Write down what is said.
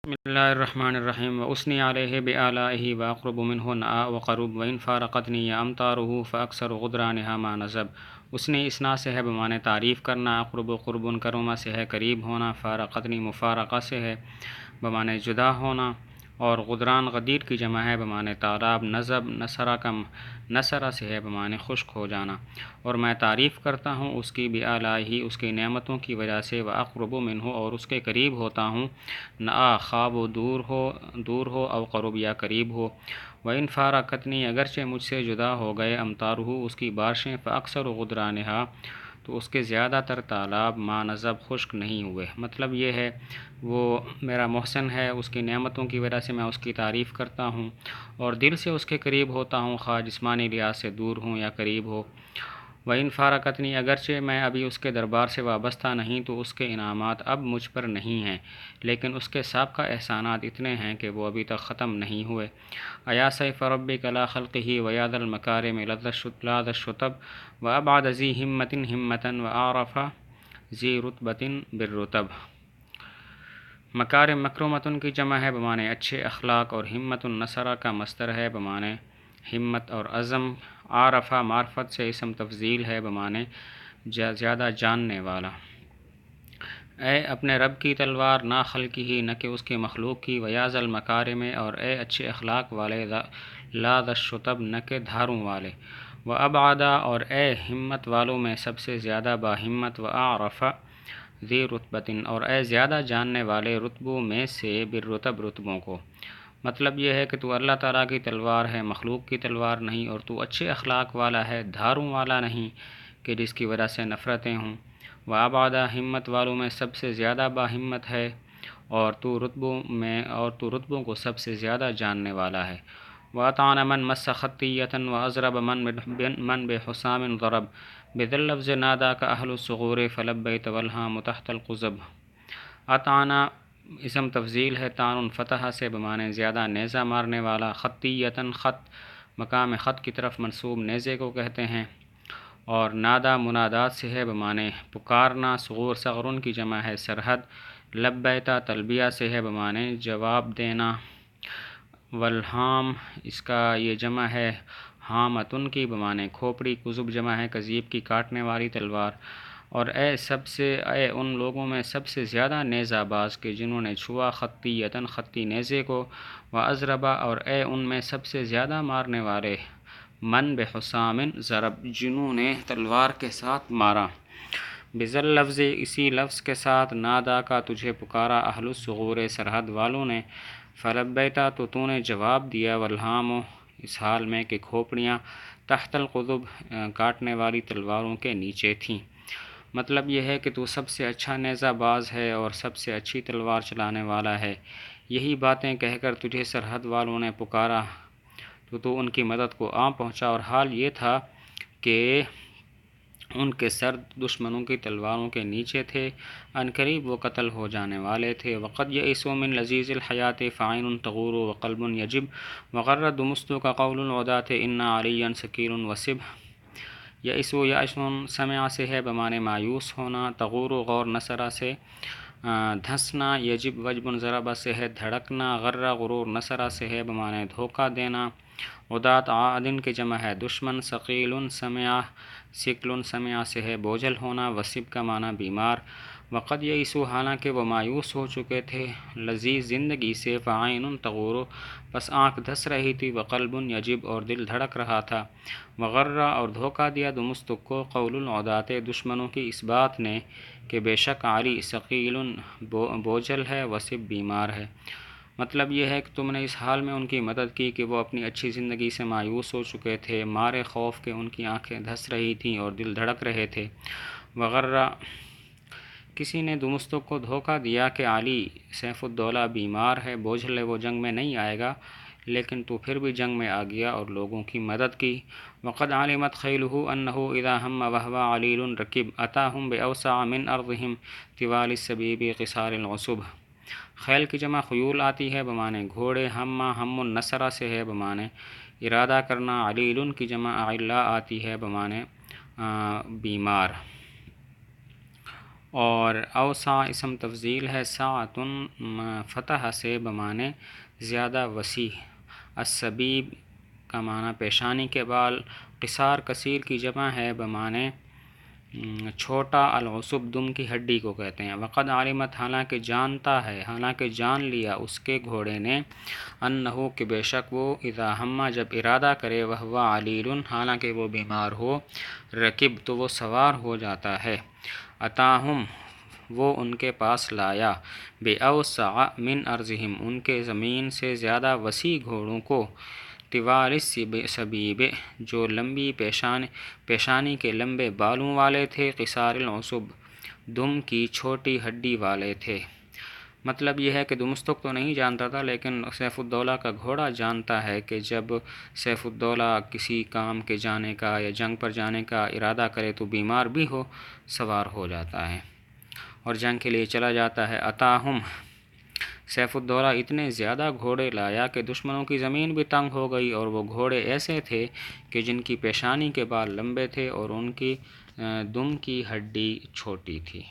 بسم اللہ الرحمن الرحیم واسنی علیہ بآلائہ واقرب منہ نآ وقرب وان فارقتنی امطارہ فاکثر غدرانہا ما نزب۔ اسنی اسنا سے ہے بمعنی تعریف کرنا، اقرب قرب کرما سے ہے قریب ہونا، فارقتنی مفارقہ سے ہے بمعنی جدا ہونا، اور غدران غدیر کی جمع ہے بمعنی تالاب، نزب نصرہ کا نصرہ سے ہے بمعنی خشک ہو جانا۔ اور میں تعریف کرتا ہوں اس کی بآلائہ اس کی نعمتوں کی وجہ سے، واقرب منہ اور اس کے قریب ہوتا ہوں، نآ خواب و دور ہو او قرب یا قریب ہو، وَإِنْ فَارَقَتْنِی اگرچہ مجھ سے جدا ہو گئے، امطارہ اس کی بارشیں، فَأَكْثَرُ غدرانہا تو اس کے زیادہ تر تالاب، ما نزب خشک نہیں ہوئے۔ مطلب یہ ہے وہ میرا محسن ہے، اس کی نعمتوں کی وجہ سے میں اس کی تعریف کرتا ہوں اور دل سے اس کے قریب ہوتا ہوں، خواہ جسمانی لحاظ سے دور ہوں یا قریب ہو۔ وَإِنْ فَارَقَتْنِی اگرچہ میں ابھی اس کے دربار سے وابستہ نہیں تو اس کے انعامات اب مجھ پر نہیں ہیں، لیکن اس کے سابقہ احسانات اتنے ہیں کہ وہ ابھی تک ختم نہیں ہوئے۔ ایا سیف ربک لا خلقہ ویا ذا المکارم لاذ الشطب وابعد ذی ہمۃ ہمۃ واعرف ذی رتبۃ بالرتب۔ مکارم مکرمتن کی جمع ہے بمعنی اچھے اخلاق، اور ہمت نصرہ کا مصدر ہے بمعنی ہمت اور عزم۔ عارفہ معرفت سے اسم تفضیل ہے بمعنی زیادہ جاننے والا۔ اے اپنے رب کی تلوار، نا خلقی ہی نہ کہ اس کی مخلوق کی، ویا ذا المکارم اور اے اچھے اخلاق والے، لا ذا الشطب نہ کہ دھاروں والے، و ابعدا اور اے ہمت والوں میں سب سے زیادہ باہمت، و اعرف ذی رتبۃ اور اے زیادہ جاننے والے رتبوں میں سے، بالرتب رتبوں کو۔ مطلب یہ ہے کہ تو اللہ تعالیٰ کی تلوار ہے، مخلوق کی تلوار نہیں، اور تو اچھے اخلاق والا ہے، دھاروں والا نہیں کہ جس کی وجہ سے نفرتیں ہوں۔ و ابعدا ہمت والوں میں سب سے زیادہ باہمت ہے، اور تو رتبوں کو سب سے زیادہ جاننے والا ہے۔ وَأَطْعَنَ مَنْ مَسَّ خَطِّيَّةً وَأَضْرَبَ مَنْ بِحُسَامٍ ضَرَبَ بِذِا اللَّفْظِ نَادَاكَ أَهْلُ الصُّغُورِ فَلَبَّيْتَ وَالْهَامُ تَحْتَ الْقُزَبِ۔ اطعنا اسم تفضیل ہے، طعن فتح سے بمعنی زیادہ نیزہ مارنے والا، خطیۃً خط مقام خط کی طرف منسوب نیزے کو کہتے ہیں، اور نادا منادات سے ہے بمعنی پکارنا، صغور صغرن کی جمع ہے سرحد، لبیتا تلبیہ سے ہے بمعنی جواب دینا، والہام اس کا یہ جمع ہے ہامتن کی بمعنی کھوپڑی، کذب جمع ہے کذیب کی کاٹنے والی تلوار۔ اور اے ان لوگوں میں سب سے زیادہ نیزہ باز کے جنہوں نے چھوا، خطیۃً خطی نیزے کو، وَأَضْرَبَ اور اے ان میں سب سے زیادہ مارنے والے، من بحسام ضرب جنہوں نے تلوار کے ساتھ مارا، بذا اللفظ اسی لفظ کے ساتھ، نادا کا تجھے پکارا، اہل الصغور سرحد والوں نے، فلبیتا تو نے جواب دیا، والہام اس حال میں کہ کھوپڑیاں، تحت القضب کاٹنے والی تلواروں کے نیچے تھیں۔ مطلب یہ ہے کہ تو سب سے اچھا نیزہ باز ہے اور سب سے اچھی تلوار چلانے والا ہے۔ یہی باتیں کہہ کر تجھے سرحد والوں نے پکارا تو ان کی مدد کو آ پہنچا، اور حال یہ تھا کہ ان کے سر دشمنوں کی تلواروں کے نیچے تھے، عنقریب وہ قتل ہو جانے والے تھے۔ وقد یئسوا من لذیذ الحیات فعین تغور وقلب یجب وغر دمستک قول العداة ان علیا ثقیل وصب۔ یئسوا یأسن سمع سے ہے بمعنی مایوس ہونا، تغور غور نصرہ سے دھنسنا، یجب وجب ضربہ سے ہے دھڑکنا، غر غرور نصرہ سے ہے بمعنی دھوکہ دینا، عدات عادن کی جمع ہے دشمن، ثقیل سمع ثقل سمع سے ہے بوجھل ہونا، وصب کا معنی بیمار۔ وقد یئسوا حالانکہ وہ مایوس ہو چکے تھے، لذیذ زندگی سے، فعین تغور پس آنکھ دھس رہی تھی، وقلب یجب اور دل دھڑک رہا تھا، وغر اور دھوکہ دیا دمستک کو، قول العداة دشمنوں کی اس بات نے کہ بے شک علی ثقیل بوجھل ہے، وصب بیمار ہے۔ مطلب یہ ہے کہ تم نے اس حال میں ان کی مدد کی کہ وہ اپنی اچھی زندگی سے مایوس ہو چکے تھے، مارے خوف کے ان کی آنکھیں دھس رہی تھیں اور دل دھڑک رہے تھے۔ وغرہ کسی نے دمستک کو دھوکہ دیا کہ علی سیف الدولہ بیمار ہے، بوجھل ہے، وہ جنگ میں نہیں آئے گا، لیکن تو پھر بھی جنگ میں آ گیا اور لوگوں کی مدد کی۔ وقد علمت خیلہ انہ اذا ہم وہو علیل رکب اتاہم باوسع من ارضہم طوال السبیب قصار العصب۔ خیل کی جمع خیول آتی ہے بمعنی گھوڑے، ہم النصرہ سے ہے بمعنی ارادہ کرنا، علیل کی جمع اعلا آتی ہے بمعنی بیمار۔ اور اوسع اسم تفضیل ہے، سعۃ فتح سے بمانے زیادہ وسیع، السبیب کا معنی پیشانی کے بال، قصار کثیر کی جمع ہے بمانے چھوٹا، العصب دم کی ہڈی کو کہتے ہیں۔ وقد علمت حالانکہ جانتا ہے، حالانکہ جان لیا اس کے گھوڑے نے، انہو کہ بے شک وہ، اذا ہمہ جب ارادہ کرے، وہو علیل حالانکہ وہ بیمار ہو، رکب تو وہ سوار ہو جاتا ہے، اتاہم وہ ان کے پاس لایا، بأوسع من ارضہم ان کے زمین سے زیادہ وسیع گھوڑوں کو، طوال السبیب جو لمبی پیشانی کے لمبے بالوں والے تھے، قصار العصب دم کی چھوٹی ہڈی والے تھے۔ مطلب یہ ہے کہ دمستق تو نہیں جانتا تھا، لیکن سیف الدولہ کا گھوڑا جانتا ہے کہ جب سیف الدولہ کسی کام کے جانے کا یا جنگ پر جانے کا ارادہ کرے تو بیمار بھی ہو، سوار ہو جاتا ہے اور جنگ کے لیے چلا جاتا ہے۔ اتاہم سیف الدولہ اتنے زیادہ گھوڑے لایا کہ دشمنوں کی زمین بھی تنگ ہو گئی، اور وہ گھوڑے ایسے تھے کہ جن کی پیشانی کے بال لمبے تھے اور ان کی دم کی ہڈی چھوٹی تھی۔